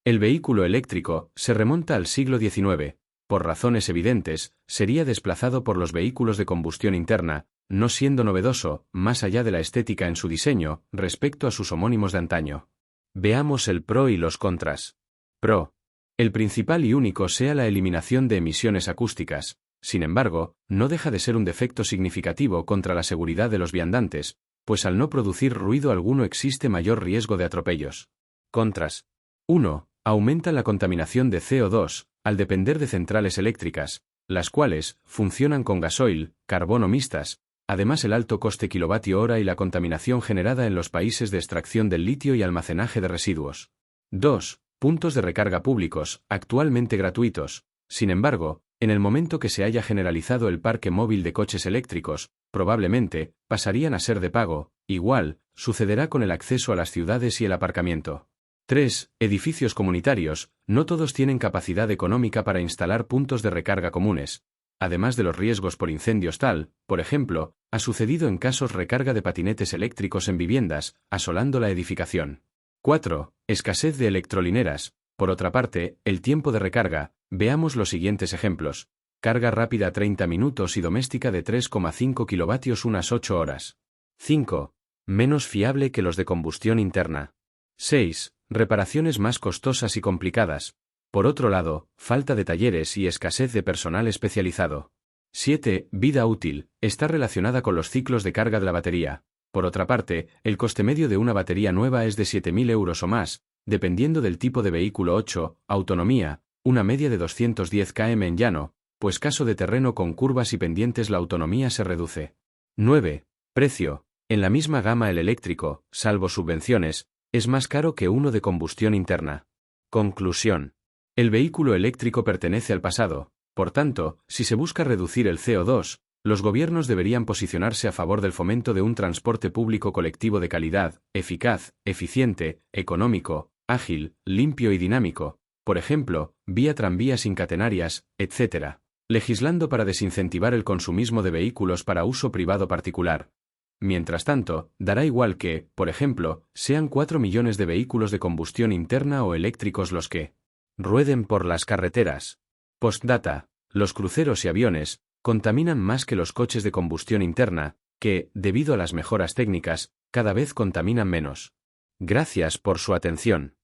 El vehículo eléctrico se remonta al siglo XIX. Por razones evidentes, sería desplazado por los vehículos de combustión interna, no siendo novedoso, más allá de la estética en su diseño, respecto a sus homónimos de antaño. Veamos el pro y los contras. Pro. El principal y único sea la eliminación de emisiones acústicas. Sin embargo, no deja de ser un defecto significativo contra la seguridad de los viandantes, pues al no producir ruido alguno existe mayor riesgo de atropellos. Contras. 1. Aumenta la contaminación de CO2, al depender de centrales eléctricas, las cuales funcionan con gasoil, carbono mixtas. Además, el alto coste kilovatio-hora y la contaminación generada en los países de extracción del litio y almacenaje de residuos. 2. Puntos de recarga públicos, actualmente gratuitos. Sin embargo, en el momento que se haya generalizado el parque móvil de coches eléctricos, probablemente pasarían a ser de pago. Igual sucederá con el acceso a las ciudades y el aparcamiento. 3. Edificios comunitarios. No todos tienen capacidad económica para instalar puntos de recarga comunes. Además de los riesgos por incendios tal, por ejemplo, ha sucedido en casos recarga de patinetes eléctricos en viviendas, asolando la edificación. 4. Escasez de electrolineras. Por otra parte, el tiempo de recarga. Veamos los siguientes ejemplos. Carga rápida 30 minutos y doméstica de 3,5 kilovatios unas 8 horas. 5. Menos fiable que los de combustión interna. 6. Reparaciones más costosas y complicadas. Por otro lado, falta de talleres y escasez de personal especializado. 7. Vida útil. Está relacionada con los ciclos de carga de la batería. Por otra parte, el coste medio de una batería nueva es de 7.000 euros o más, dependiendo del tipo de vehículo. 8. Autonomía. Una media de 210 km en llano, pues caso de terreno con curvas y pendientes la autonomía se reduce. 9. Precio. En la misma gama el eléctrico, salvo subvenciones, es más caro que uno de combustión interna. Conclusión. El vehículo eléctrico pertenece al pasado. Por tanto, si se busca reducir el CO2, los gobiernos deberían posicionarse a favor del fomento de un transporte público colectivo de calidad, eficaz, eficiente, económico, ágil, limpio y dinámico, por ejemplo, vía tranvías incatenarias, etc., legislando para desincentivar el consumismo de vehículos para uso privado particular. Mientras tanto, dará igual que, por ejemplo, sean 4 millones de vehículos de combustión interna o eléctricos los que rueden por las carreteras. Postdata. Los cruceros y aviones contaminan más que los coches de combustión interna, que, debido a las mejoras técnicas, cada vez contaminan menos. Gracias por su atención.